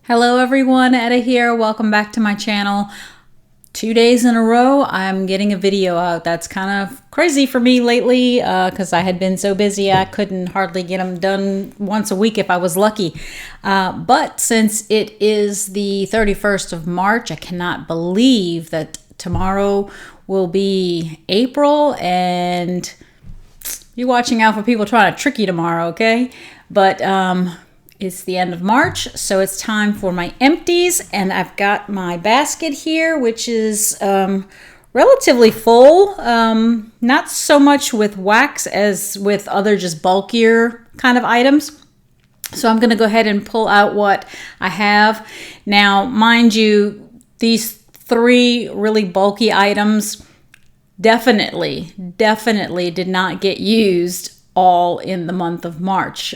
Hello everyone, Etta here. Welcome back to my channel. 2 days in a row, I'm getting a video out. That's kind of crazy for me lately because I had been so busy I couldn't hardly get them done once a week if I was lucky. But since it is the 31st of March, I cannot believe that tomorrow will be April and you're watching out for people trying to trick you tomorrow, okay? But it's the end of March, so it's time for my empties, and I've got my basket here, which is relatively full. Not so much with wax as with other just bulkier kind of items. So I'm going to go ahead and pull out what I have. Now, mind you, these three really bulky items definitely did not get used all in the month of March.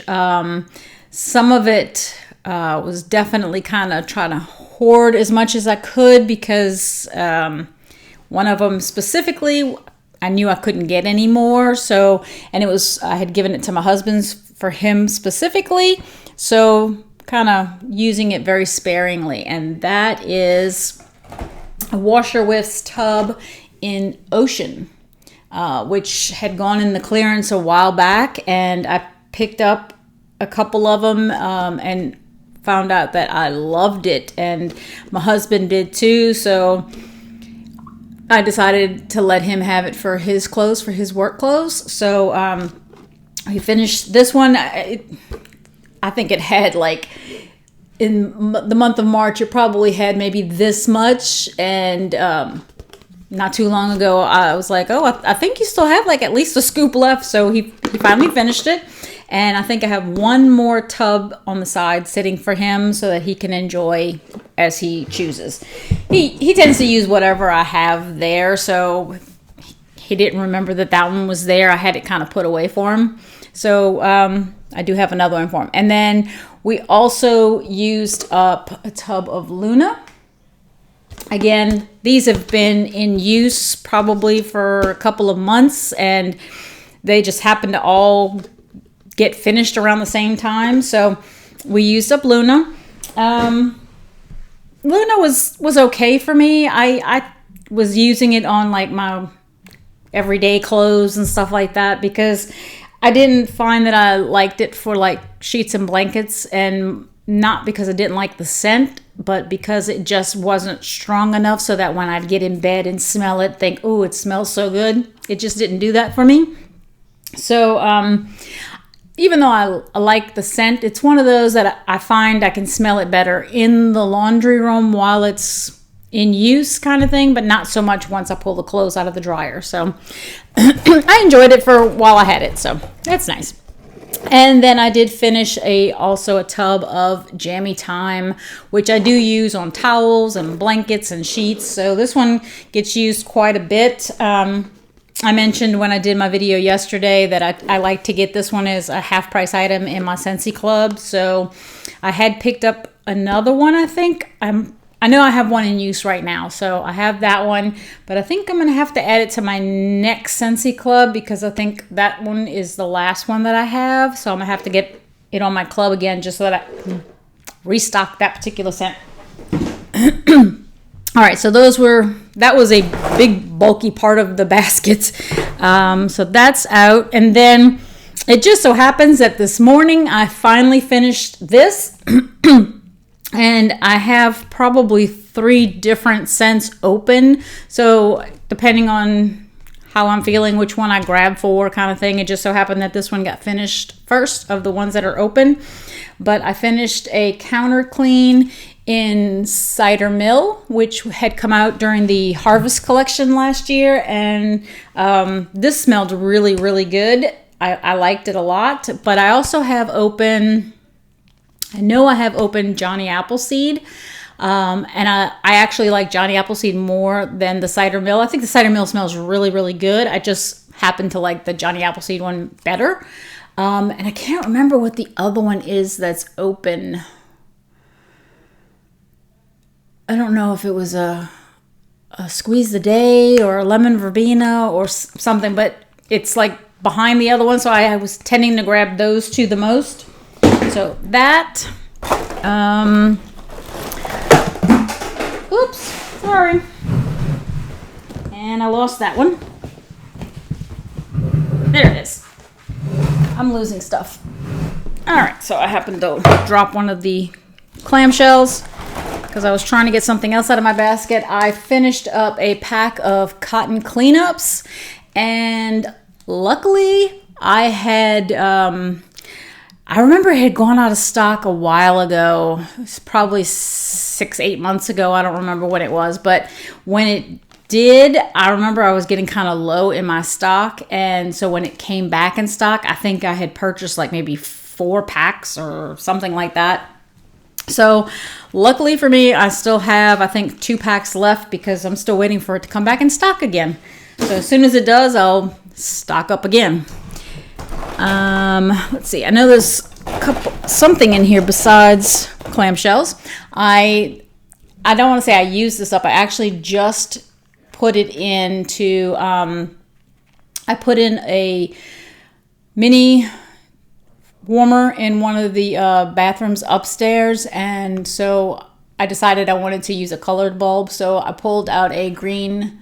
Some of it was definitely kind of trying to hoard as much as I could because one of them specifically, I knew I couldn't get any more. So, and it was, I had given it to my husband's for him specifically. So kind of using it very sparingly. And that is a Washer Whiffs tub in Ocean, which had gone in the clearance a while back. And I picked up a couple of them and found out that I loved it, and my husband did too, so I decided to let him have it for his clothes, for his work clothes. So he finished this one. I think it had, like, in the month of March, it probably had maybe this much, and not too long ago I was like, oh, I think you still have like at least a scoop left. So he finally finished it. And I think I have one more tub on the side sitting for him so that he can enjoy as he chooses. He tends to use whatever I have there, so he didn't remember that one was there. I had it kind of put away for him. So I do have another one for him. And then we also used up a tub of Luna. Again, these have been in use probably for a couple of months, and they just happen to all get finished around the same time. So we used up Luna. Luna was okay for me. I was using it on like my everyday clothes and stuff like that because I didn't find that I liked it for like sheets and blankets, and not because I didn't like the scent, but because it just wasn't strong enough so that when I'd get in bed and smell it, think, oh, it smells so good. It just didn't do that for me. So even though I like the scent, it's one of those that I find I can smell it better in the laundry room while it's in use kind of thing, but not so much once I pull the clothes out of the dryer. So I enjoyed it for while I had it, so that's nice. And then I did finish also a tub of Jammy Time, which I do use on towels and blankets and sheets. So this one gets used quite a bit. I mentioned when I did my video yesterday that I like to get this one as a half price item in my Scentsy Club. So I had picked up another one, I think. I know I have one in use right now, so I have that one, but I think I'm going to have to add it to my next Scentsy Club because I think that one is the last one that I have. So I'm going to have to get it on my club again just so that I can restock that particular scent. All right, so that was a big bulky part of the baskets. So that's out. And then it just so happens that this morning I finally finished this. And I have probably 3 different scents open. So depending on how I'm feeling, which one I grab for kind of thing. It just so happened that this one got finished first of the ones that are open. But I finished a counter clean in Cider Mill, which had come out during the Harvest collection last year. And this smelled really, really good. I liked it a lot. But I also have open... I know I have opened Johnny Appleseed, and I actually like Johnny Appleseed more than the Cider Mill. I think the Cider Mill smells really, really good. I just happen to like the Johnny Appleseed one better. And I can't remember what the other one is that's open. I don't know if it was a Squeeze the Day or a Lemon Verbena or something, but it's like behind the other one, so I was tending to grab those two the most. So that, Oops, sorry. And I lost that one. There it is. I'm losing stuff. All right, so I happened to drop one of the clamshells because I was trying to get something else out of my basket. I finished up a pack of cotton cleanups, and luckily I had, I remember it had gone out of stock a while ago. It was probably 6-8 months ago. I don't remember when it was, but when it did, I remember I was getting kind of low in my stock, and so when it came back in stock, I think I had purchased like maybe 4 packs or something like that. So luckily for me, I still have, I think, 2 packs left because I'm still waiting for it to come back in stock again. So as soon as it does, I'll stock up again. Let's see. I know there's something in here besides clamshells. I don't want to say I used this up. I actually just put it into, I put in a mini warmer in one of the bathrooms upstairs, and so I decided I wanted to use a colored bulb, so I pulled out a green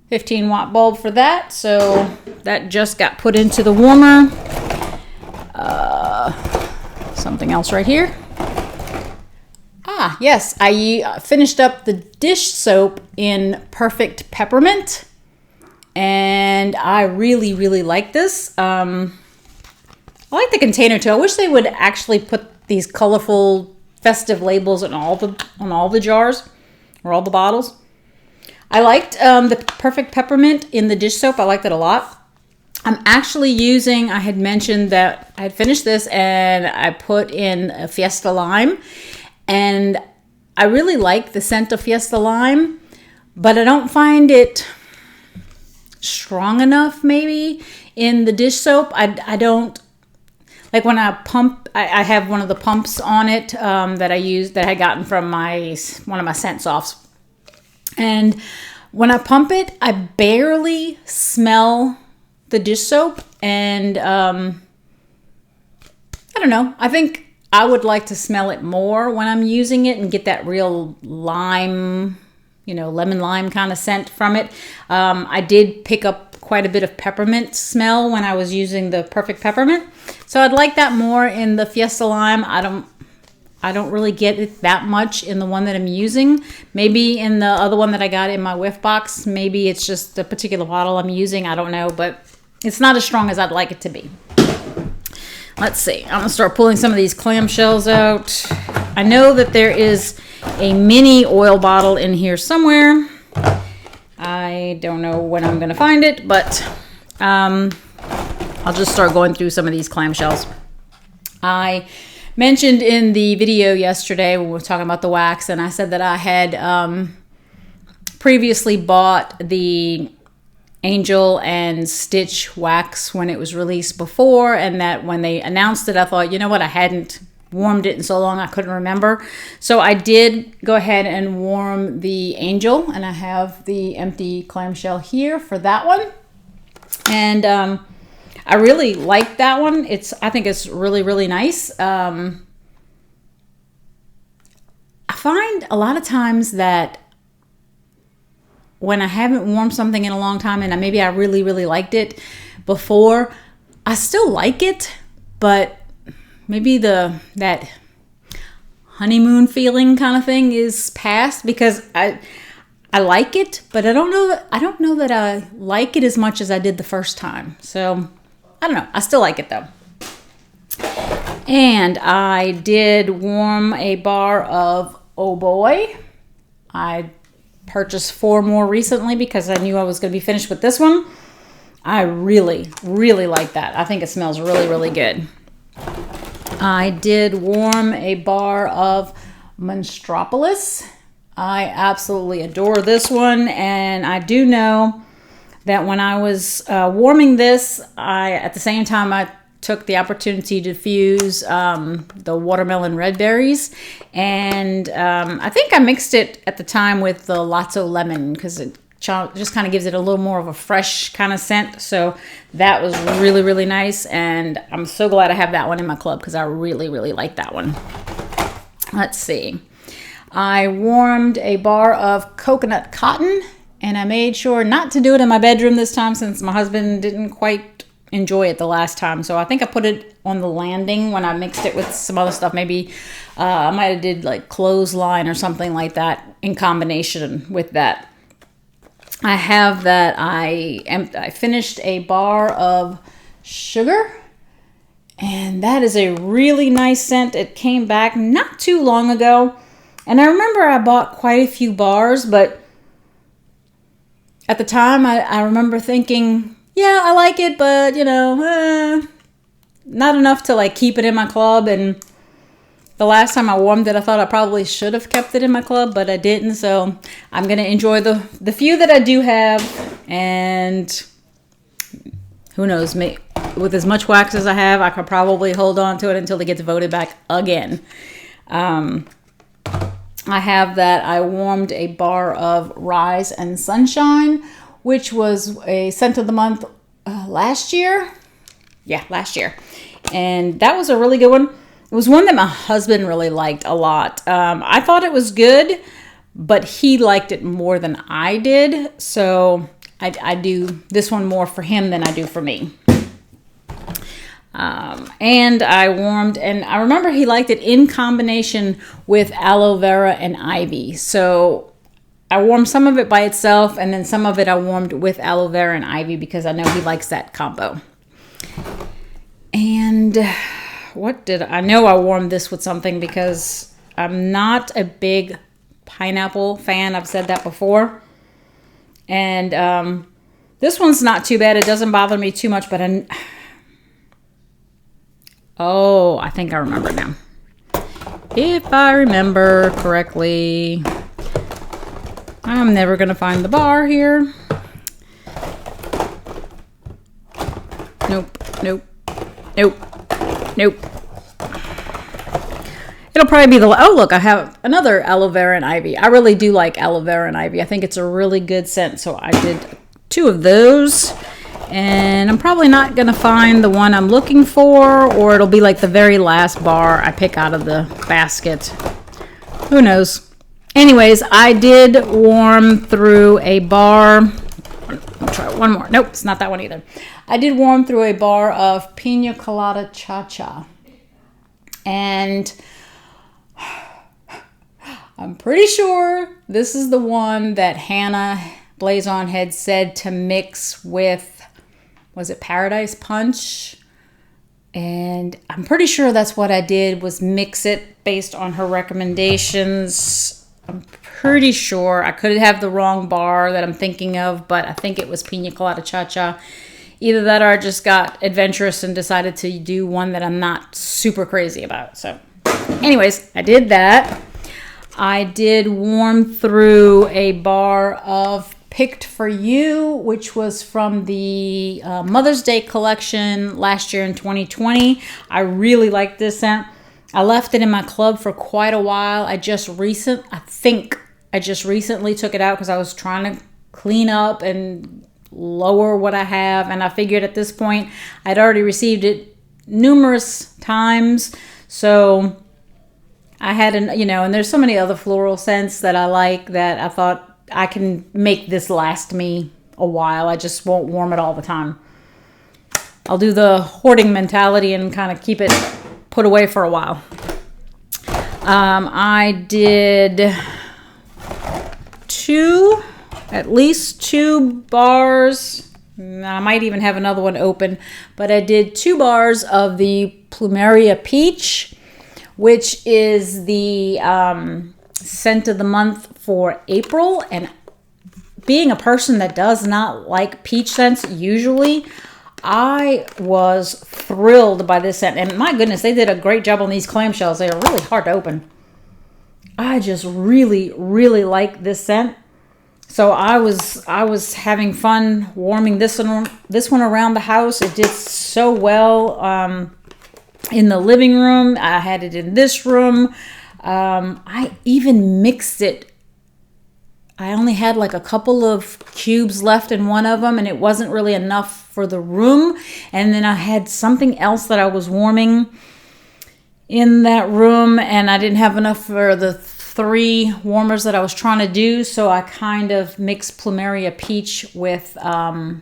15-watt bulb for that. So that just got put into the warmer. Something else right here. Yes, I finished up the dish soap in Perfect Peppermint, and I really, really like this. I like the container too. I wish they would actually put these colorful festive labels on all the jars or all the bottles. I liked the Perfect Peppermint in the dish soap. I liked it a lot. I'm actually using, I had mentioned that I had finished this and I put in a Fiesta Lime, and I really like the scent of Fiesta Lime, but I don't find it strong enough maybe in the dish soap. I don't, like when I pump, I have one of the pumps on it that I used, that I had gotten from one of my scent softs. And when I pump it, I barely smell the dish soap. And I don't know. I think I would like to smell it more when I'm using it and get that real lime, lemon lime kind of scent from it. I did pick up quite a bit of peppermint smell when I was using the Perfect Peppermint. So I'd like that more in the Fiesta Lime. I don't really get it that much in the one that I'm using. Maybe in the other one that I got in my whiff box, maybe it's just the particular bottle I'm using. I don't know, but it's not as strong as I'd like it to be. Let's see. I'm going to start pulling some of these clamshells out. I know that there is a mini oil bottle in here somewhere. I don't know when I'm going to find it, but I'll just start going through some of these clamshells. I mentioned in the video yesterday when we were talking about the wax, and I said that I had previously bought the Angel and Stitch wax when it was released before, and that when they announced it, I thought, you know what, I hadn't warmed it in so long I couldn't remember. So I did go ahead and warm the Angel, and I have the empty clamshell here for that one. And I really like that one. I think it's really, really nice. I find a lot of times that when I haven't warmed something in a long time and maybe I really, really liked it before, I still like it, but maybe that honeymoon feeling kind of thing is past, because I like it, but I don't know that I like it as much as I did the first time. So I don't know. I still like it though. And I did warm a bar of Oh Boy. I purchased 4 more recently because I knew I was going to be finished with this one. I really, really like that. I think it smells really, really good. I did warm a bar of Monstropolis. I absolutely adore this one, and I do know that when I was warming this, at the same time I took the opportunity to fuse the watermelon red berries, and I think I mixed it at the time with the Lotso lemon because it just kind of gives it a little more of a fresh kind of scent. So that was really, really nice, and I'm so glad I have that one in my club because I really, really like that one. Let's see. I warmed a bar of coconut cotton, and I made sure not to do it in my bedroom this time since my husband didn't quite enjoy it the last time. So I think I put it on the landing when I mixed it with some other stuff. Maybe I might have did like clothesline or something like that in combination with that. I have that I finished a bar of sugar, and that is a really nice scent. It came back not too long ago, and I remember I bought quite a few bars, but at the time I remember thinking, yeah, I like it, but you know, not enough to like keep it in my club. And the last time I warmed it, I thought I probably should have kept it in my club, but I didn't. So I'm going to enjoy the few that I do have. And who knows, with as much wax as I have, I could probably hold on to it until it gets voted back again. I have that I warmed a bar of Rise and Sunshine, which was a scent of the month last year. Yeah, last year. And that was a really good one. It was one that my husband really liked a lot. I thought it was good, but he liked it more than I did. So I do this one more for him than I do for me. And I warmed, and I remember he liked it in combination with Aloe Vera and Ivy. So I warmed some of it by itself, and then some of it I warmed with Aloe Vera and Ivy because I know he likes that combo. And I know I warmed this with something because I'm not a big pineapple fan. I've said that before. And this one's not too bad. It doesn't bother me too much, but I think I remember now. If I remember correctly, I'm never going to find the bar here. Nope. It'll probably be oh look, I have another Aloe Vera and Ivy. I really do like Aloe Vera and Ivy. I think it's a really good scent. So I did 2 of those. And I'm probably not going to find the one I'm looking for, or it'll be like the very last bar I pick out of the basket. Who knows? Anyways, I did warm through a bar. I'll try one more. Nope, it's not that one either. I did warm through a bar of Pina Colada Cha-Cha. And I'm pretty sure this is the one that Hannah Blazon had said to mix with, was it Paradise Punch? And I'm pretty sure that's what I did, was mix it based on her recommendations. I'm pretty sure. I could have the wrong bar that I'm thinking of, but I think it was Pina Colada Cha-Cha. Either that or I just got adventurous and decided to do one that I'm not super crazy about. So anyways, I did that. I did warm through a bar of Picked for You, which was from the Mother's Day collection last year in 2020. I really like this scent. I left it in my club for quite a while. I think I just recently took it out because I was trying to clean up and lower what I have, and I figured at this point I'd already received it numerous times, so I had and there's so many other floral scents that I like that I thought I can make this last me a while. I just won't warm it all the time. I'll do the hoarding mentality and kind of keep it put away for a while. I did at least two bars. I might even have another one open, but I did 2 bars of the Plumeria Peach, which is the scent of the month for April. And being a person that does not like peach scents usually, I was thrilled by this scent. And my goodness, they did a great job on these clamshells. They are really hard to open. I just really, really like this scent. So I was having fun warming this one around the house. It did so well in the living room. I had it in this room. I even mixed it. I only had like a couple of cubes left in one of them, and it wasn't really enough for the room. And then I had something else that I was warming in that room, and I didn't have enough for the 3 warmers that I was trying to do. So I kind of mixed Plumeria Peach with, I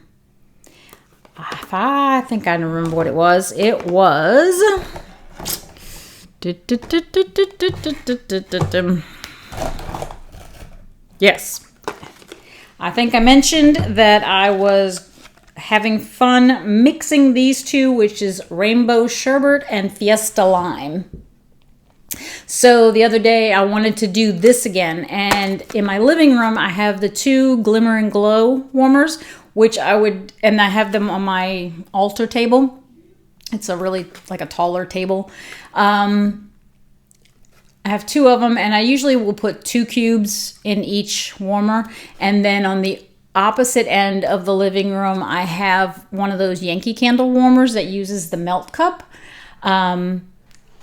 think I remember what it was. It was, yes. I think I mentioned that I was having fun mixing these two, which is Rainbow Sherbet and Fiesta Lime. So the other day I wanted to do this again, and in my living room I have the 2 Glimmer and Glow warmers, which I have them on my altar table. It's a really like a taller table. I have 2 of them, and I usually will put 2 cubes in each warmer, and then on the opposite end of the living room I have one of those Yankee Candle warmers that uses the melt cup.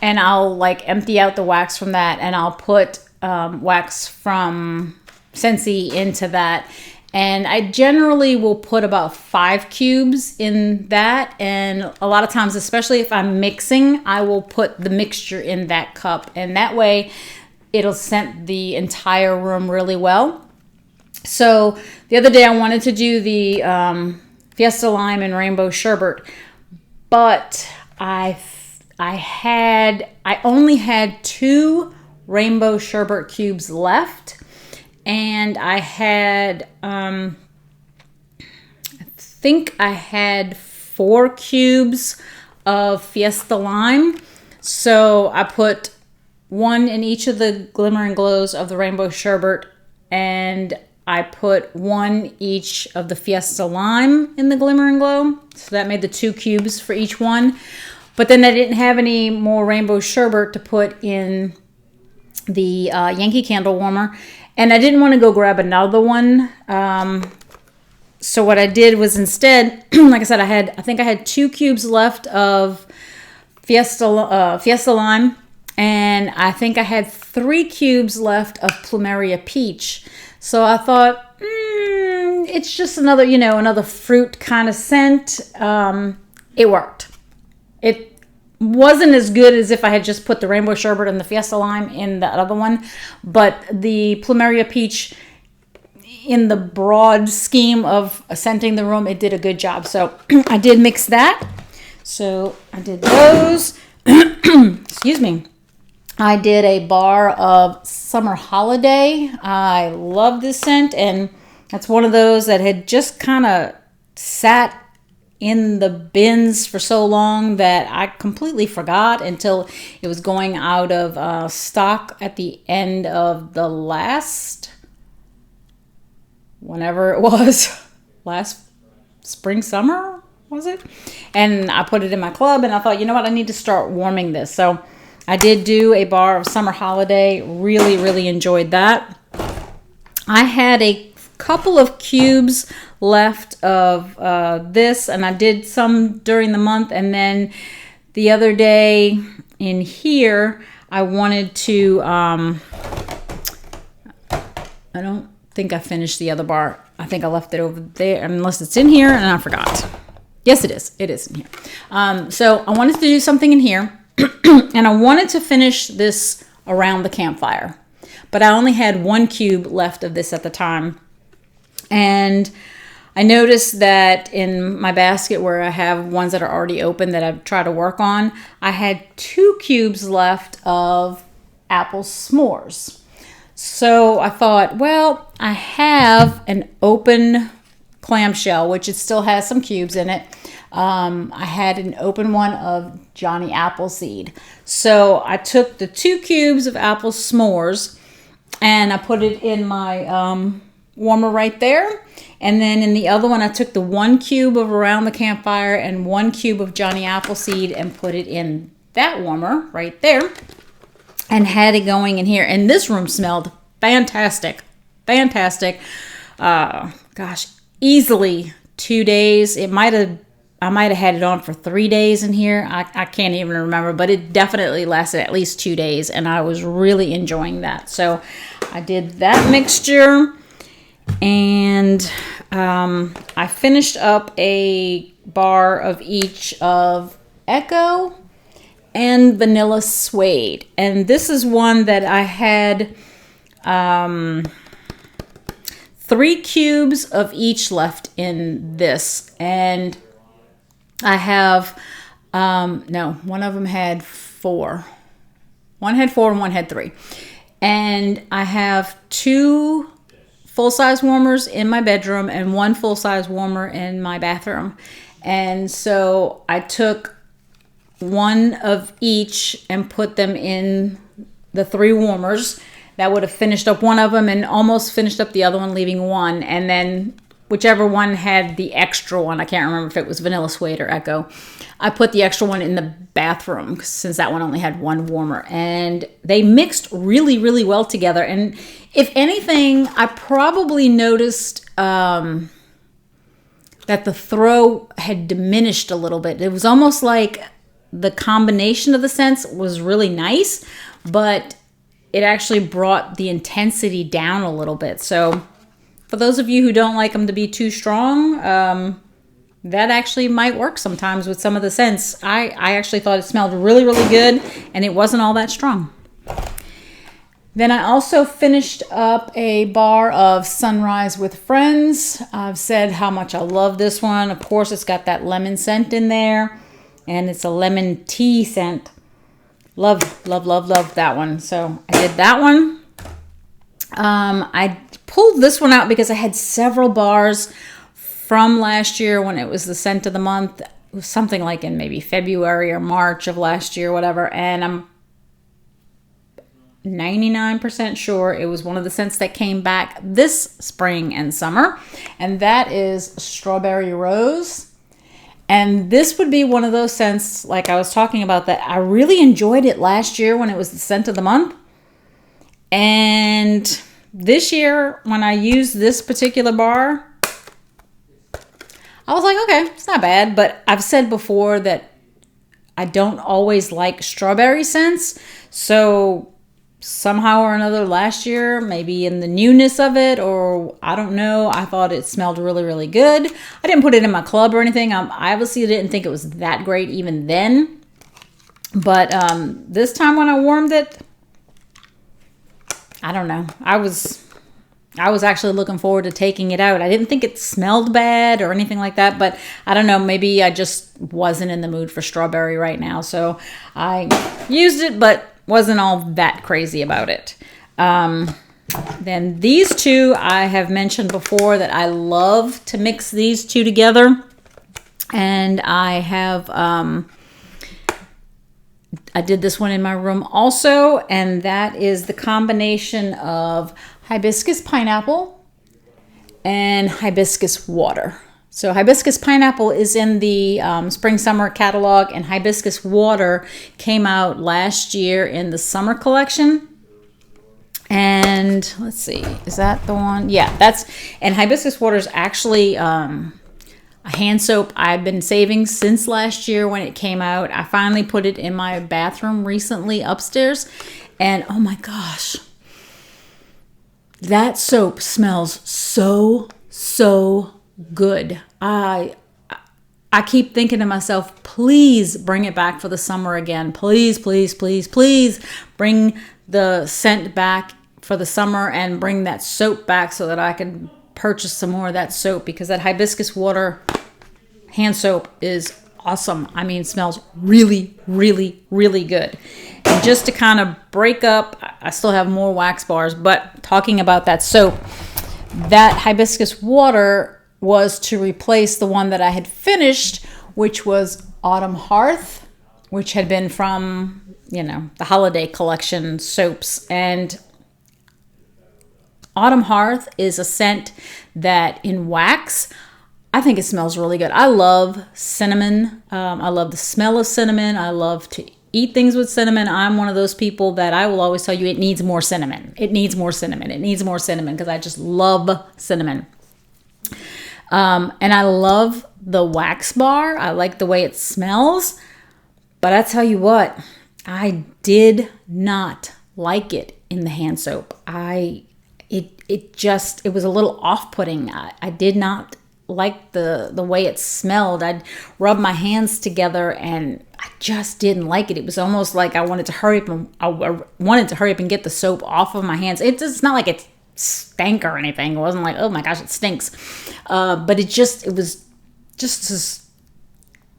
And I'll like empty out the wax from that, and I'll put wax from Scentsy into that. And I generally will put about 5 cubes in that. And a lot of times, especially if I'm mixing, I will put the mixture in that cup. And that way it'll scent the entire room really well. So the other day I wanted to do the Fiesta Lime and Rainbow Sherbet, but I only had 2 Rainbow Sherbet cubes left, and I had, I think I had 4 cubes of Fiesta Lime. So I put 1 in each of the Glimmer and Glows of the Rainbow Sherbet, and I put 1 each of the Fiesta Lime in the Glimmer and Glow. So that made the 2 cubes for each one. But then I didn't have any more Rainbow Sherbet to put in the Yankee Candle warmer. And I didn't want to go grab another one. So what I did was instead, like I said, I think I had 2 cubes left of Fiesta Lime. And I think I had 3 cubes left of Plumeria Peach. So I thought, it's just another, another fruit kind of scent. It worked. It wasn't as good as if I had just put the Rainbow Sherbet and the Fiesta Lime in the other one, but the Plumeria Peach, in the broad scheme of scenting the room, it did a good job. So I did mix that. So I did those. Excuse me. I did a bar of Summer Holiday. I love this scent, and that's one of those that had just kind of sat in the bins for so long that I completely forgot until it was going out of stock at the end of the last, whenever it was, last spring, summer, was it? And I put it in my club, and I thought, you know what, I need to start warming this. So I did do a bar of Summer Holiday. Really, really enjoyed that. I had a couple of cubes left of this, and I did some during the month, and then the other day in here I wanted to I don't think I finished the other bar. I think I left it over there, unless it's in here and I forgot. Yes, it is in here. So I wanted to do something in here and I wanted to finish this around the campfire, but I only had 1 cube left of this at the time. And I noticed that in my basket where I have ones that are already open that I've tried to work on, I had 2 cubes left of apple s'mores. So I thought, well, I have an open clamshell, which it still has some cubes in it. I had an open one of Johnny Appleseed. So I took the 2 cubes of apple s'mores and I put it in my warmer right there. And then in the other one, I took the 1 cube of Around the Campfire and 1 cube of Johnny Appleseed and put it in that warmer right there and had it going in here. And this room smelled fantastic. Fantastic. Gosh, easily 2 days. I might have had it on for 3 days in here. I can't even remember, but it definitely lasted at least 2 days, and I was really enjoying that. So I did that mixture, and I finished up a bar of each of Echo and Vanilla Suede. And this is one that I had 3 cubes of each left in this. And I have, no, one of them had 4. One had 4 and one had 3. And I have 2 full-size warmers in my bedroom and 1 full-size warmer in my bathroom. And so I took 1 of each and put them in the 3 warmers. That would have finished up one of them and almost finished up the other one, leaving 1. And then whichever one had the extra one, I can't remember if it was Vanilla Suede or Echo, I put the extra one in the bathroom since that one only had 1 warmer. And they mixed really, really well together. And if anything, I probably noticed that the throw had diminished a little bit. It was almost like the combination of the scents was really nice, but it actually brought the intensity down a little bit. So for those of you who don't like them to be too strong, that actually might work sometimes with some of the scents. I actually thought it smelled really, really good, and it wasn't all that strong. Then I also finished up a bar of Sunrise with Friends. I've said how much I love this one. Of course, it's got that lemon scent in there, and it's a lemon tea scent. Love, love, love, love that one. So I did that one. I pulled this one out because I had several bars from last year when it was the scent of the month. It was something like in maybe February or March of last year, whatever. And I'm 99% sure it was one of the scents that came back this spring and summer. And that is Strawberry Rose. And this would be one of those scents, like I was talking about, that I really enjoyed it last year when it was the scent of the month. And this year, when I used this particular bar, I was like, okay, it's not bad. But I've said before that I don't always like strawberry scents. So somehow or another last year, maybe in the newness of it, or I don't know, I thought it smelled really, really good. I didn't put it in my club or anything. I obviously didn't think it was that great even then. But this time when I warmed it, I don't know. I was actually looking forward to taking it out. I didn't think it smelled bad or anything like that, but I don't know, maybe I just wasn't in the mood for strawberry right now. So I used it, but wasn't all that crazy about it. Then these 2, I have mentioned before that I love to mix these 2 together. And I have, I did this one in my room also, and that is the combination of hibiscus pineapple and hibiscus water. So hibiscus pineapple is in the spring summer catalog, and hibiscus water came out last year in the summer collection. And let's see, is that the one? Yeah, and hibiscus water is actually a hand soap I've been saving since last year when it came out. I finally put it in my bathroom recently upstairs, and oh my gosh, that soap smells so good. I keep thinking to myself, please bring it back for the summer again. Please, please, please, please bring the scent back for the summer and bring that soap back so that I can purchase some more of that soap, because that hibiscus water hand soap is awesome. I mean, it smells really, really, really good. And just to kind of break up, I still have more wax bars, but talking about that soap, that hibiscus water was to replace the one that I had finished, which was Autumn Hearth, which had been from, the holiday collection soaps. And Autumn Hearth is a scent that in wax, I think it smells really good. I love cinnamon. I love the smell of cinnamon. I love to eat things with cinnamon. I'm one of those people that I will always tell you it needs more cinnamon. It needs more cinnamon. It needs more cinnamon, because I just love cinnamon. And I love the wax bar. I like the way it smells. But I tell you what, I did not like it in the hand soap. It was a little off-putting. I did not like the way it smelled. I'd rub my hands together and I just didn't like it. It was almost like I wanted to hurry up and get the soap off of my hands. It's not like it stank or anything. It wasn't like, oh my gosh, it stinks. But it was just this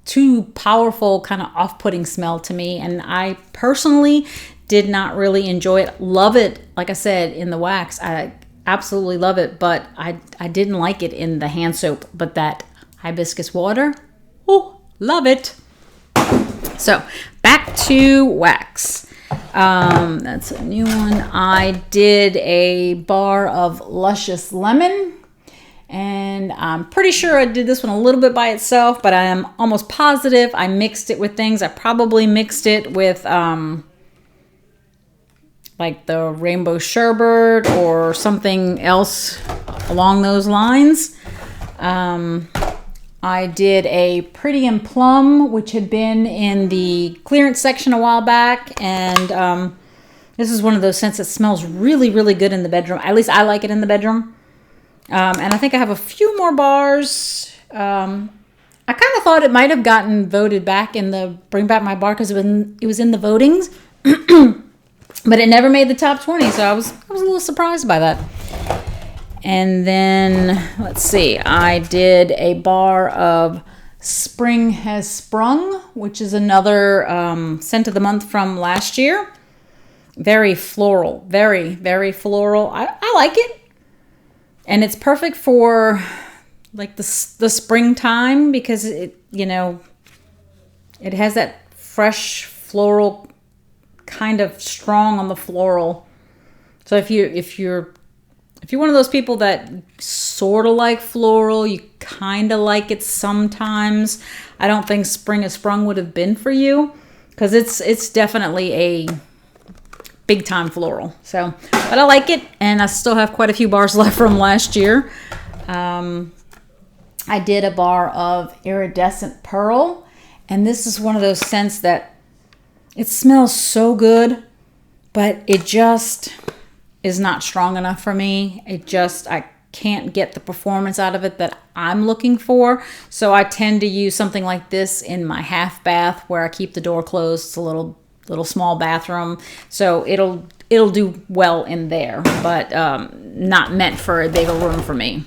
too powerful, kind of off-putting smell to me. And I personally did not really enjoy it. Love it, like I said, in the wax. I absolutely love it, but I didn't like it in the hand soap. But that hibiscus water, oh, love it. So back to wax. That's a new one. I did a bar of Luscious Lemon, and I'm pretty sure I did this one a little bit by itself, but I am almost positive I mixed it with things. I probably mixed it with like the Rainbow Sherbet or something else along those lines. I did a Pretty and Plum, which had been in the clearance section a while back. And this is one of those scents that smells really, really good in the bedroom. At least I like it in the bedroom. And I think I have a few more bars. I kind of thought it might have gotten voted back in the Bring Back My Bar because it was in the votings. But it never made the top 20, so I was a little surprised by that. And then, let's see, I did a bar of Spring Has Sprung, which is another scent of the month from last year. Very floral, very, very floral. I like it. And it's perfect for like the springtime because it has that fresh floral, kind of strong on the floral. So if you're one of those people that sort of like floral, you kind of like it sometimes, I don't think Spring Has Sprung would have been for you because it's definitely a big time floral. So, but I like it, and I still have quite a few bars left from last year. I did a bar of Iridescent Pearl, and this is one of those scents that it smells so good, but it just is not strong enough for me. I can't get the performance out of it that I'm looking for. So I tend to use something like this in my half bath where I keep the door closed. It's a little small bathroom. So it'll do well in there, but not meant for a bigger room for me.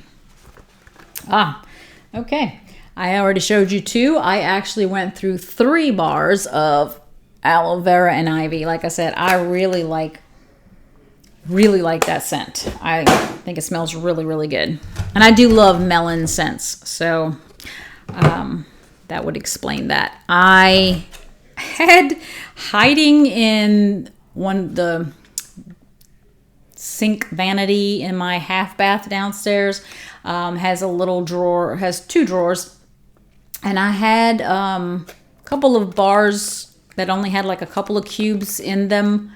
Okay. I already showed you 2. I actually went through 3 bars of Aloe Vera and Ivy. Like I said, I really like that scent. I think it smells really, really good. And I do love melon scents. So that would explain that. I had hiding in the sink vanity in my half bath downstairs, has a little drawer, has 2 drawers. And I had a couple of bars that only had like a couple of cubes in them,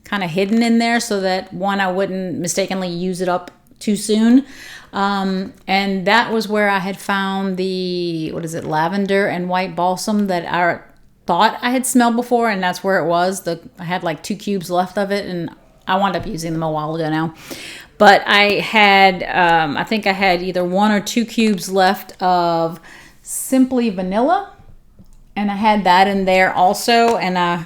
kind of hidden in there so that I wouldn't mistakenly use it up too soon. And that was where I had found the, lavender and white balsam that I thought I had smelled before, and that's where it was. I had like 2 cubes left of it, and I wound up using them a while ago now. But I had, I think I had either 1 or 2 cubes left of Simply Vanilla, and I had that in there also, and I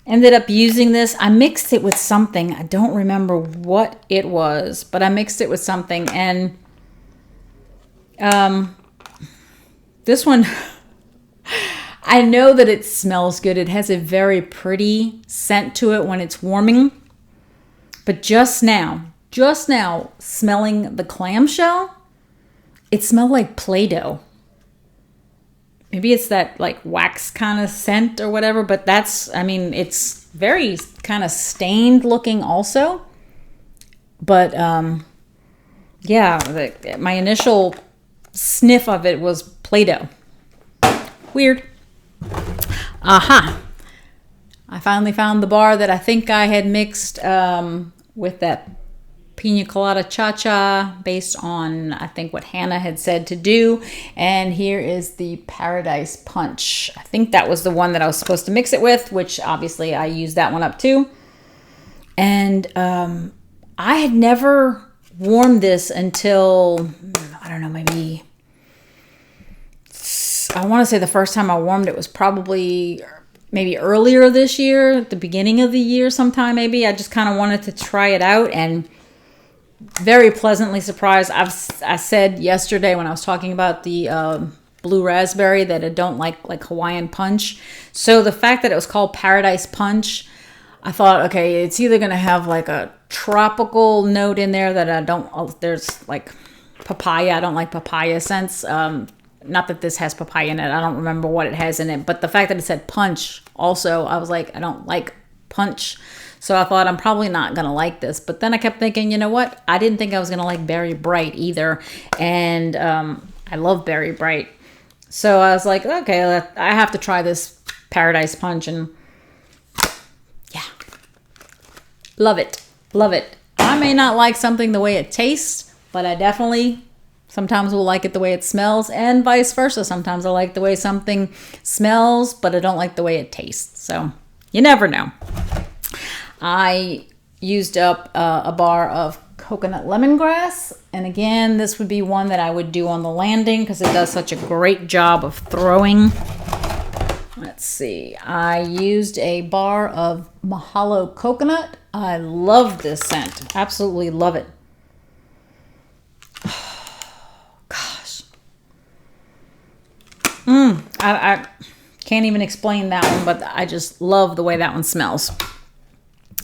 ended up using this. I mixed it with something. I don't remember what it was, but I mixed it with something, and this one, I know that it smells good. It has a very pretty scent to it when it's warming, but just now smelling the clamshell, it smelled like Play-Doh. Maybe it's that like wax kind of scent or whatever, but it's very kind of stained looking also. But yeah, my initial sniff of it was Play-Doh. Weird. Aha. I finally found the bar that I think I had mixed with that Pina Colada Cha-Cha based on, I think, what Hannah had said to do. And here is the Paradise Punch. I think that was the one that I was supposed to mix it with, which obviously I used that one up too. And I had never warmed this until, I don't know, maybe I want to say the first time I warmed it was probably maybe earlier this year, at the beginning of the year sometime maybe. I just kind of wanted to try it out and very pleasantly surprised. I said yesterday when I was talking about the blue raspberry that I don't like Hawaiian punch. So the fact that it was called Paradise Punch, I thought, okay, it's either going to have like a tropical note in there that I don't, there's like papaya. I don't like papaya scents. Not that this has papaya in it. I don't remember what it has in it. But the fact that it said punch also, I was like, I don't like punch. So I thought I'm probably not going to like this. But then I kept thinking, you know what? I didn't think I was going to like Berry Bright either. And I love Berry Bright. So I was like, okay, I have to try this Paradise Punch. And yeah, love it. Love it. I may not like something the way it tastes, but I definitely sometimes will like it the way it smells, and vice versa. Sometimes I like the way something smells, but I don't like the way it tastes. So you never know. I used up a bar of coconut lemongrass. And again, this would be one that I would do on the landing because it does such a great job of throwing. Let's see. I used a bar of Mahalo coconut. I love this scent. Absolutely love it. I can't even explain that one, but I just love the way that one smells.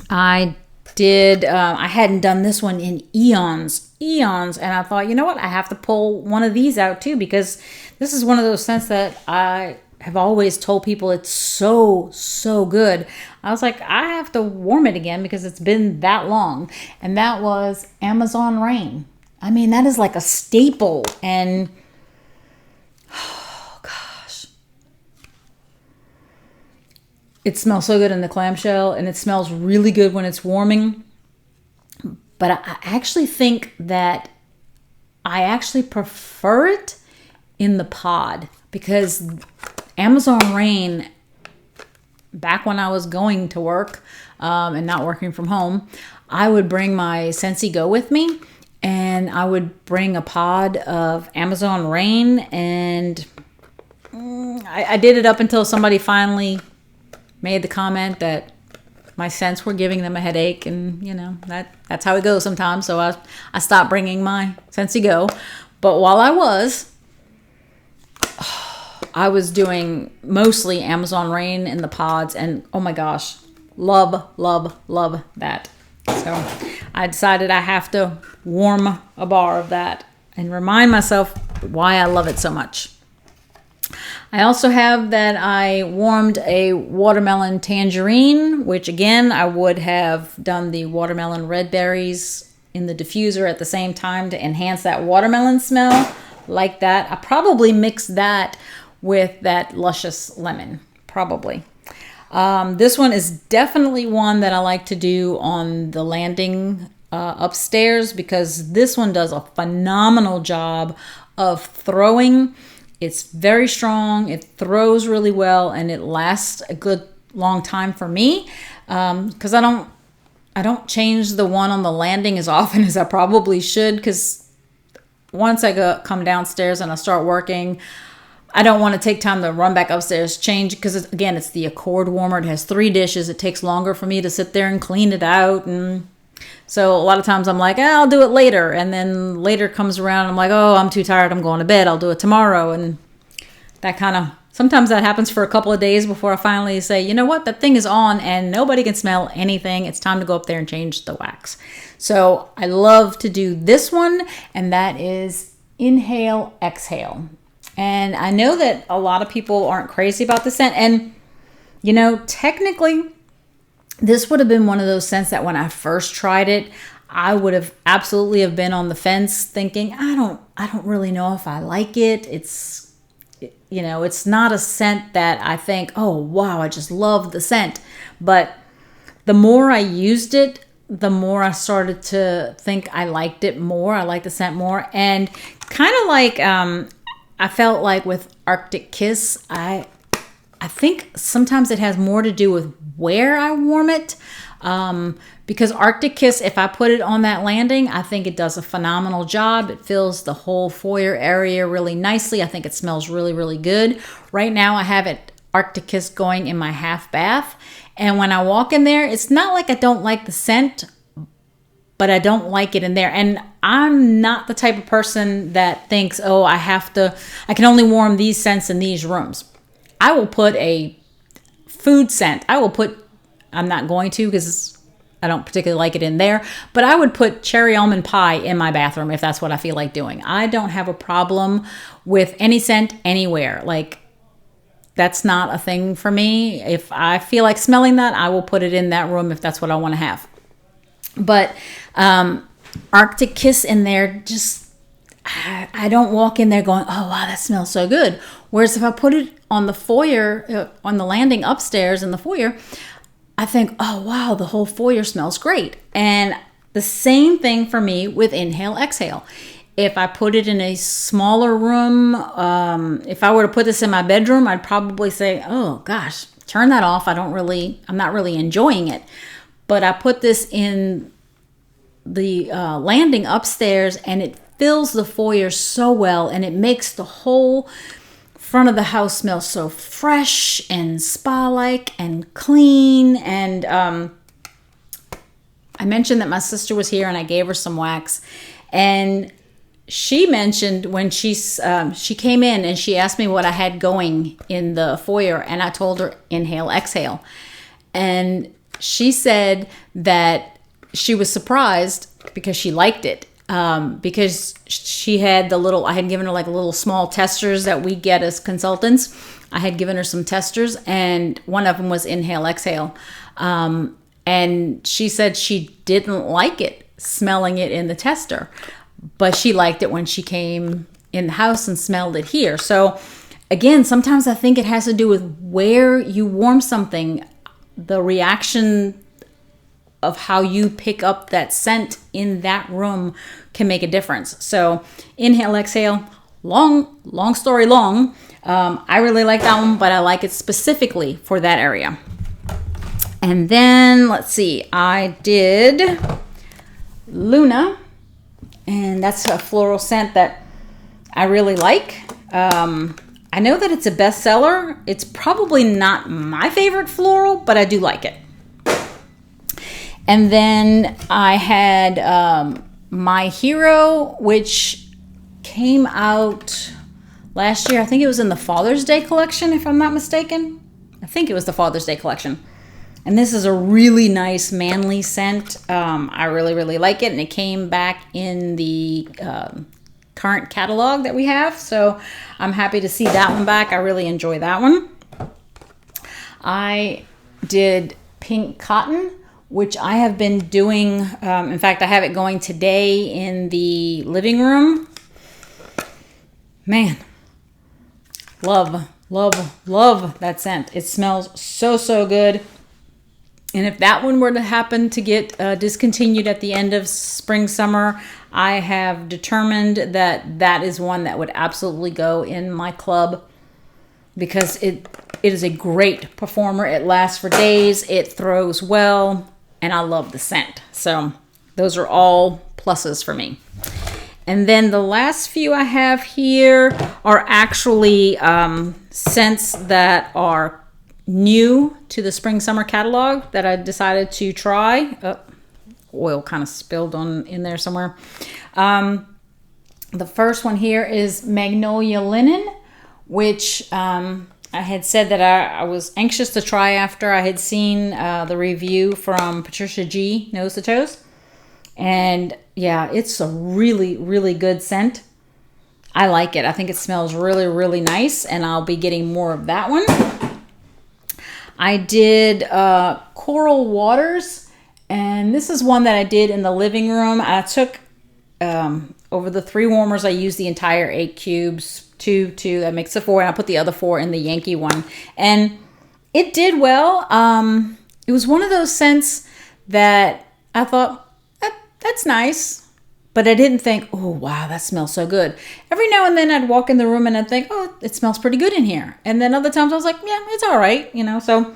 I hadn't done this one in eons, and I thought, you know what? I have to pull one of these out too, because this is one of those scents that I have always told people it's so, so good. I was like, I have to warm it again because it's been that long. And that was Amazon Rain. I mean, that is like a staple, and it smells so good in the clamshell, and it smells really good when it's warming. But I actually think that I actually prefer it in the pod, because Amazon Rain, back when I was going to work and not working from home, I would bring my Scentsy Go with me, and I would bring a pod of Amazon Rain, and I did it up until somebody finally made the comment that my scents were giving them a headache, and you know, that's how it goes sometimes. So I stopped bringing my Scentsy Go. But while I was doing mostly Amazon Rain in the pods, and oh my gosh, love, love, love that. So I decided I have to warm a bar of that and remind myself why I love it so much. I also have that I warmed a watermelon tangerine, which again, I would have done the watermelon red berries in the diffuser at the same time to enhance that watermelon smell like that. I probably mixed that with that luscious lemon, probably. This one is definitely one that I like to do on the landing upstairs, because this one does a phenomenal job of throwing. It's very strong, it throws really well, and it lasts a good long time for me, because I don't change the one on the landing as often as I probably should, because once I come downstairs and I start working, I don't want to take time to run back upstairs, change, because again, it's the Accord warmer. It has 3 dishes. It takes longer for me to sit there and clean it out, and so a lot of times I'm like, I'll do it later. And then later comes around, I'm like, oh, I'm too tired, I'm going to bed, I'll do it tomorrow. And that kind of, sometimes that happens for a couple of days before I finally say, you know what, that thing is on and nobody can smell anything. It's time to go up there and change the wax. So I love to do this one, and that is Inhale, Exhale. And I know that a lot of people aren't crazy about the scent. And, you know, technically, this would have been one of those scents that when I first tried it, I would have absolutely have been on the fence thinking, I don't really know if I like it. It's, you know, it's not a scent that I think, oh, wow, I just love the scent. But the more I used it, the more I started to think I liked it more. I liked the scent more. And kind of like, I felt like with Arctic Kiss, I think sometimes it has more to do with where I warm it. Because Arctic Kiss, if I put it on that landing, I think it does a phenomenal job. It fills the whole foyer area really nicely. I think it smells really, really good. Right now I have it Arctic Kiss going in my half bath. And when I walk in there, it's not like I don't like the scent, but I don't like it in there. And I'm not the type of person that thinks, oh, I can only warm these scents in these rooms. I will put a food scent. I'm not going to because I don't particularly like it in there, but I would put cherry almond pie in my bathroom if that's what I feel like doing. I don't have a problem with any scent anywhere. Like, that's not a thing for me. If I feel like smelling that, I will put it in that room if that's what I want to have. But Arctic Kiss in there, just I don't walk in there going, oh wow, that smells so good. Whereas if I put it on the foyer, on the landing upstairs in the foyer, I think, oh wow, the whole foyer smells great. And the same thing for me with Inhale Exhale. If I put it in a smaller room, if I were to put this in my bedroom, I'd probably say, oh gosh, turn that off. I'm not really enjoying it. But I put this in the landing upstairs, and it fills the foyer so well, and it makes the whole front of the house smell so fresh and spa-like and clean. And I mentioned that my sister was here, and I gave her some wax, and she mentioned when she came in and she asked me what I had going in the foyer, and I told her Inhale Exhale, and she said that she was surprised because she liked it. Because she had I had given her like little small testers that we get as consultants. I had given her some testers, and one of them was Inhale Exhale. And she said she didn't like it, smelling it in the tester, but she liked it when she came in the house and smelled it here. So again, sometimes I think it has to do with where you warm something. The reaction of how you pick up that scent in that room can make a difference. So Inhale Exhale, long story long. I really like that one, but I like it specifically for that area. And then let's see, I did Luna, and that's a floral scent that I really like. I know that it's a bestseller. It's probably not my favorite floral, but I do like it. And then I had My Hero, which came out last year. I think it was in the Father's Day collection, if I'm not mistaken. I think it was the Father's Day collection. And this is a really nice manly scent. I really, really like it. And it came back in the current catalog that we have. So I'm happy to see that one back. I really enjoy that one. I did Pink Cotton, which I have been doing. In fact, I have it going today in the living room. Man, love that scent. It smells so good. And if that one were to happen to get discontinued at the end of spring, summer, I have determined that that is one that would absolutely go in my club, because it is a great performer. It lasts for days. It throws well. And I love the scent. So those are all pluses for me. And then the last few I have here are actually scents that are new to the spring summer catalog that I decided to try. Oil kind of spilled in there somewhere. The first one here is Magnolia Linen, which I had said that I was anxious to try after I had seen the review from Patricia G, Nose to Toes. And yeah, it's a really, really good scent. I like it. I think it smells really, really nice, and I'll be getting more of that one. I did Coral Waters, and this is one that I did in the living room. I took, over the 3 warmers, I used the entire 8 cubes. Two, that makes it 4, and I put the other 4 in the Yankee one, and it did well. It was one of those scents that I thought, that's nice, but I didn't think, oh wow, that smells so good. Every now and then I'd walk in the room and I'd think, oh, it smells pretty good in here, and then other times I was like, yeah, it's all right, So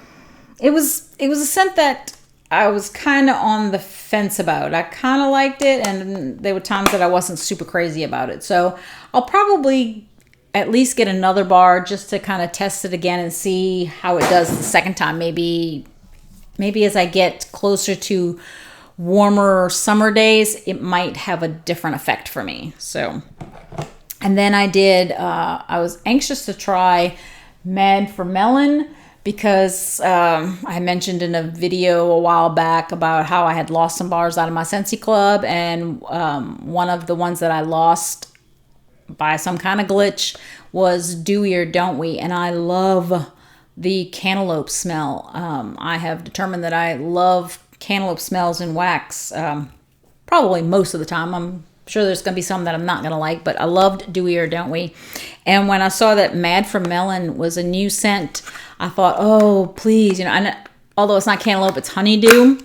it was a scent that I was kind of on the fence about. I kind of liked it, and there were times that I wasn't super crazy about it. So I'll probably at least get another bar just to kind of test it again and see how it does the second time. Maybe as I get closer to warmer summer days, it might have a different effect for me. So, and then I was anxious to try Mad for Melon, because I mentioned in a video a while back about how I had lost some bars out of my Scentsy Club, and one of the ones that I lost by some kind of glitch was Do We or Don't We, and I love the cantaloupe smell. I have determined that I love cantaloupe smells in wax, probably most of the time. I'm sure there's going to be some that I'm not going to like, but I loved Do We or Don't We. And when I saw that Mad for Melon was a new scent, I thought, oh, please, although it's not cantaloupe, it's honeydew.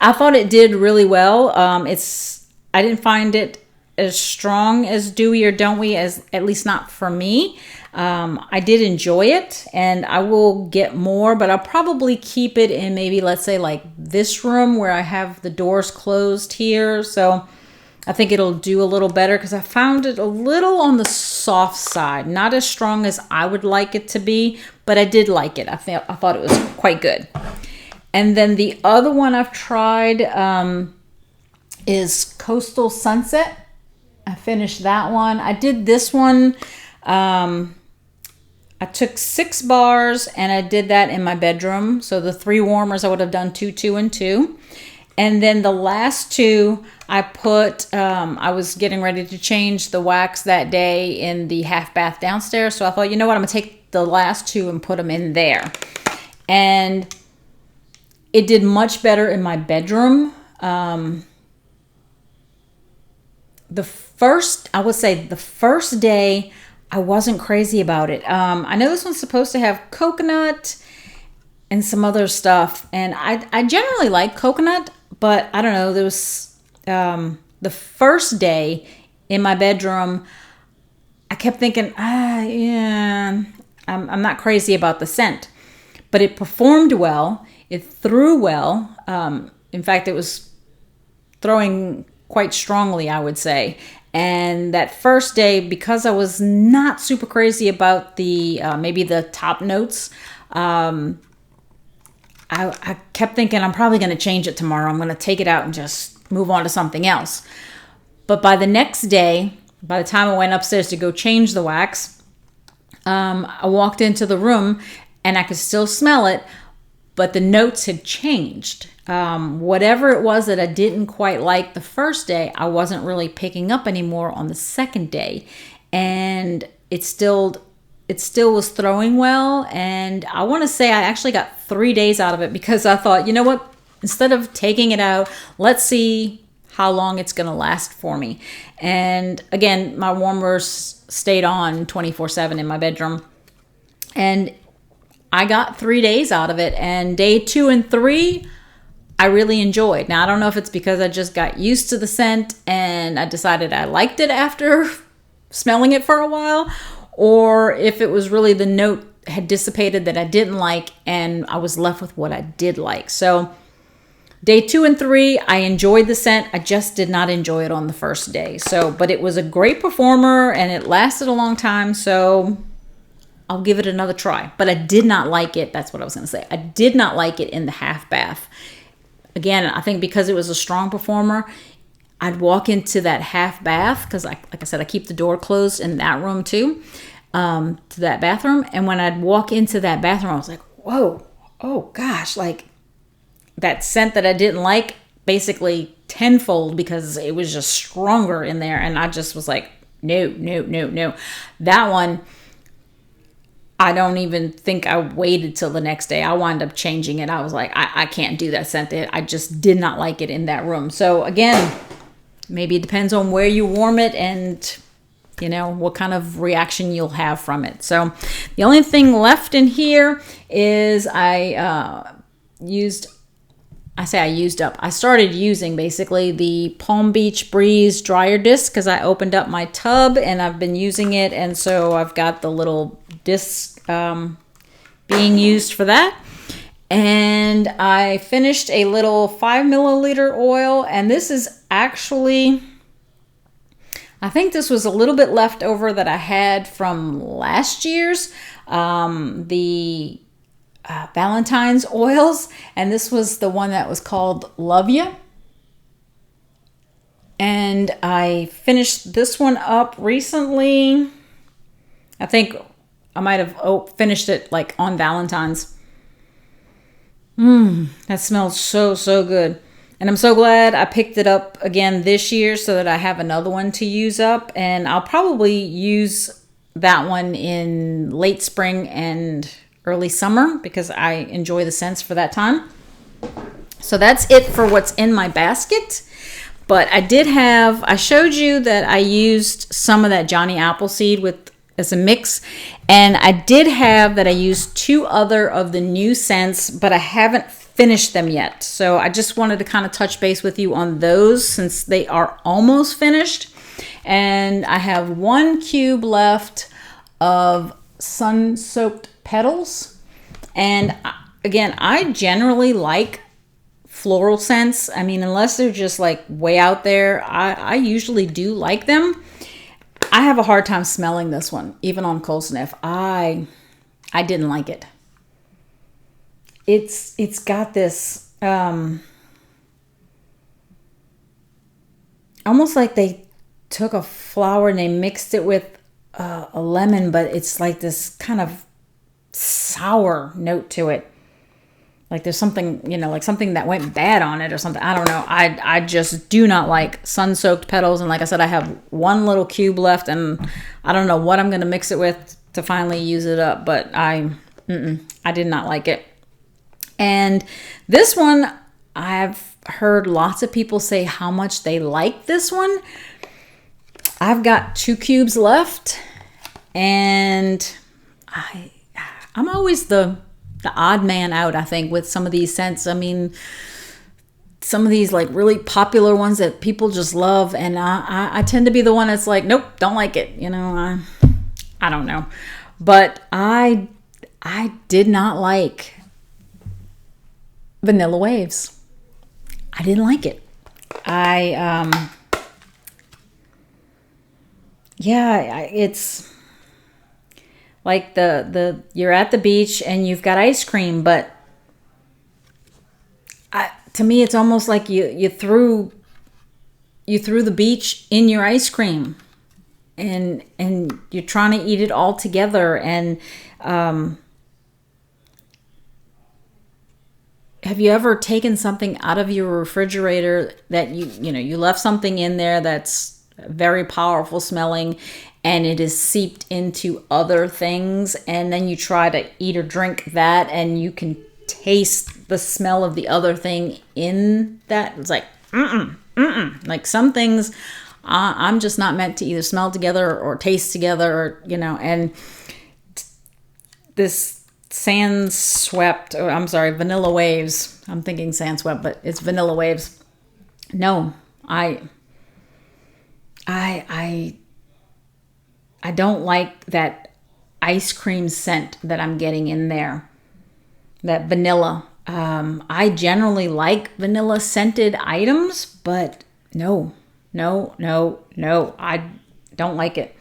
I thought it did really well. I didn't find it as strong as Do We or Don't We, as at least not for me. I did enjoy it, and I will get more, but I'll probably keep it in maybe, let's say, like this room where I have the doors closed here. So I think it'll do a little better, because I found it a little on the soft side, not as strong as I would like it to be, but I did like it. I thought it was quite good. And then the other one I've tried is Coastal Sunset. I finished that one. I did this one. I took 6 bars and I did that in my bedroom. So the 3 warmers, I would have done 2, 2, and 2. And then the last 2, I put, I was getting ready to change the wax that day in the half bath downstairs. So I thought, you know what, I'm going to take the last 2 and put them in there. And it did much better in my bedroom. I would say the first day, I wasn't crazy about it. I know this one's supposed to have coconut and some other stuff. And I generally like coconut, but I don't know. There was the first day in my bedroom, I kept thinking, yeah, I'm not crazy about the scent. But it performed well. It threw well. In fact, it was throwing quite strongly, I would say. And that first day, because I was not super crazy about the maybe the top notes, I kept thinking I'm probably going to change it tomorrow. I'm going to take it out and just move on to something else. But by the next day, by the time I went upstairs to go change the wax, I walked into the room and I could still smell it, but the notes had changed. Whatever it was that I didn't quite like the first day, I wasn't really picking up anymore on the second day. And it still was throwing well. And I want to say I actually got 3 days out of it, because I thought, you know what, instead of taking it out, let's see how long it's going to last for me. And again, my warmers stayed on 24/7 in my bedroom. And I got 3 days out of it. And day 2 and 3, I really enjoyed. Now, I don't know if it's because I just got used to the scent and I decided I liked it after smelling it for a while, or if it was really the note had dissipated that I didn't like and I was left with what I did like. So day 2 and 3, I enjoyed the scent. I just did not enjoy it on the first day. So, but it was a great performer and it lasted a long time. So I'll give it another try. But I did not like it. That's what I was going to say. I did not like it in the half bath. Again, I think because it was a strong performer, I'd walk into that half bath, because like I said, I keep the door closed in that room too, to that bathroom. And when I'd walk into that bathroom, I was like, whoa, oh gosh, like that scent that I didn't like, basically tenfold, because it was just stronger in there. And I just was like, no. That one, I don't even think I waited till the next day. I wound up changing it. I was like, I can't do that scent. I just did not like it in that room. So again, maybe it depends on where you warm it and, you know, what kind of reaction you'll have from it. So the only thing left in here is I started using basically the Palm Beach Breeze dryer disc, because I opened up my tub and I've been using it. And so I've got the little disc being used for that. And I finished a little 5 milliliter oil, and this is actually, I think this was a little bit left over that I had from last year's, the Valentine's oils, and this was the one that was called Love Ya. And I finished this one up recently. I think I might have finished it like on Valentine's. That smells so, so good. And I'm so glad I picked it up again this year so that I have another one to use up. And I'll probably use that one in late spring and early summer because I enjoy the scents for that time. So that's it for what's in my basket. But I showed you that I used some of that Johnny Appleseed as a mix. And I did have that I used 2 other of the new scents, but I haven't finished them yet. So I just wanted to kind of touch base with you on those since they are almost finished. And I have 1 cube left of Soaked Petals. And again, I generally like floral scents. I mean, unless they're just like way out there, I usually do like them. I have a hard time smelling this one, even on cold sniff. I didn't like it. It's got this almost like they took a flower and they mixed it with a lemon, but it's like this kind of sour note to it. Like there's something, like something that went bad on it or something. I don't know. I just do not like Sun-Soaked Petals. And like I said, I have 1 little cube left and I don't know what I'm going to mix it with to finally use it up. But I did not like it. And this one, I've heard lots of people say how much they like this one. I've got 2 cubes left. And I'm always the odd man out, I think, with some of these scents. I mean, some of these like really popular ones that people just love, and I tend to be the one that's like, nope, don't like it. I don't know, but I did not like Vanilla Waves. I didn't like it. It's like you're at the beach and you've got ice cream, but to me it's almost like you threw the beach in your ice cream, and you're trying to eat it all together. And have you ever taken something out of your refrigerator that you left something in there that's very powerful smelling, and it is seeped into other things, and then you try to eat or drink that, and you can taste the smell of the other thing in that? It's like, like some things I'm just not meant to either smell together or taste together, and this Vanilla Waves. I'm thinking Sandswept, but it's Vanilla Waves. No, I don't like that ice cream scent that I'm getting in there. That vanilla. I generally like vanilla scented items, but no. I don't like it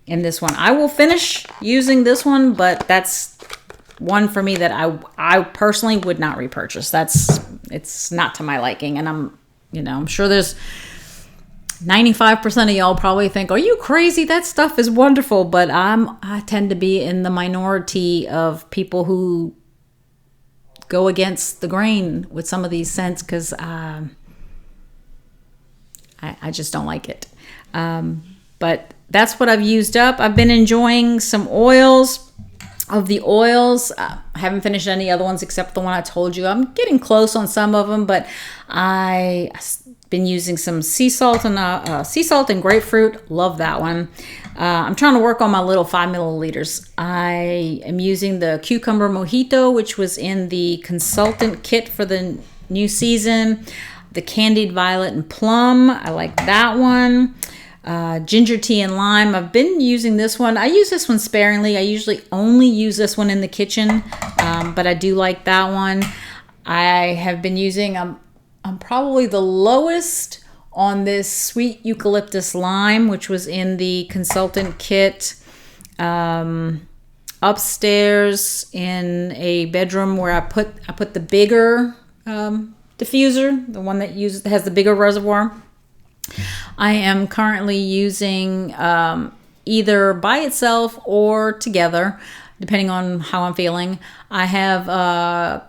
in this one. I will finish using this one, but that's one for me that I personally would not repurchase. It's not to my liking, and I'm sure there's 95% of y'all probably think, are you crazy? That stuff is wonderful. But I tend to be in the minority of people who go against the grain with some of these scents because I just don't like it. But that's what I've used up. I've been enjoying some oils. Of the oils, I haven't finished any other ones except the one I told you. I'm getting close on some of them, but I've been using some sea salt and grapefruit. Love that one. I'm trying to work on my little 5 milliliters. I am using the cucumber mojito, which was in the consultant kit for the new season. The candied violet and plum. I like that one. ginger tea and lime. I've been using this one. I use this one sparingly. I usually only use this one in the kitchen, but I do like that one. I have been using, I'm probably the lowest on this sweet eucalyptus lime, which was in the consultant kit. Upstairs in a bedroom where I put the bigger diffuser, the one that has the bigger reservoir. I am currently using either by itself or together, depending on how I'm feeling. I have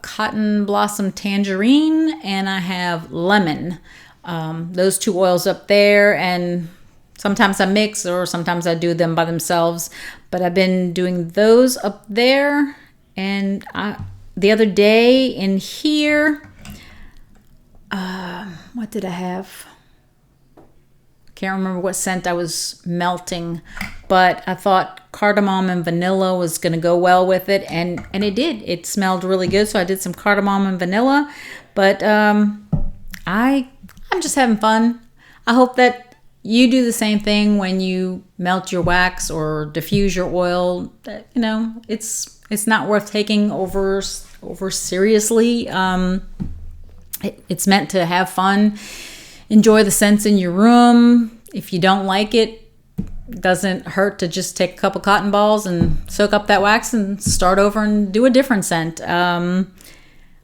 Cotton Blossom Tangerine and I have Lemon. Those two oils up there, and sometimes I mix or sometimes I do them by themselves. But I've been doing those up there. And the other day in here, what did I have? Can't remember what scent I was melting, but I thought cardamom and vanilla was going to go well with it, and it did. It smelled really good, so I did some cardamom and vanilla. But I'm just having fun. I hope that you do the same thing when you melt your wax or diffuse your oil. You know, it's not worth taking over seriously. It's meant to have fun. Enjoy the scents in your room. If you don't like it, it doesn't hurt to just take a couple cotton balls and soak up that wax and start over and do a different scent. I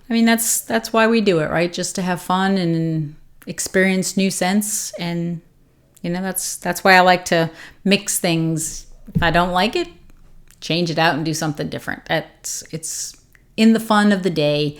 mean, that's why we do it, right? Just to have fun and experience new scents. And you know, that's why I like to mix things. If I don't like it, change it out and do something different. It's in the fun of the day.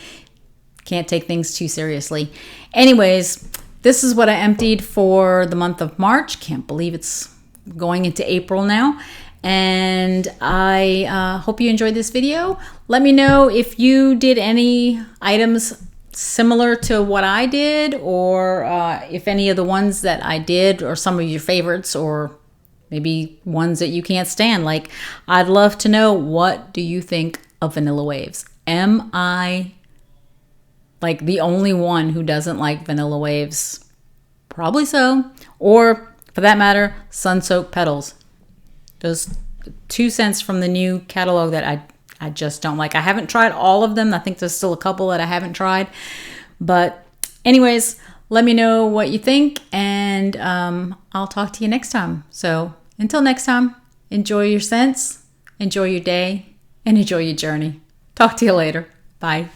Can't take things too seriously. Anyways, this is what I emptied for the month of March. Can't believe it's going into April now. And I hope you enjoyed this video. Let me know if you did any items similar to what I did, or if any of the ones that I did are some of your favorites, or maybe ones that you can't stand. Like, I'd love to know, what do you think of Vanilla Waves? Am I like the only one who doesn't like Vanilla Waves? Probably so. Or for that matter, Soaked Petals. Those 2 scents from the new catalog that I just don't like. I haven't tried all of them. I think there's still a couple that I haven't tried. But anyways, let me know what you think, and I'll talk to you next time. So until next time, enjoy your scents, enjoy your day, and enjoy your journey. Talk to you later. Bye.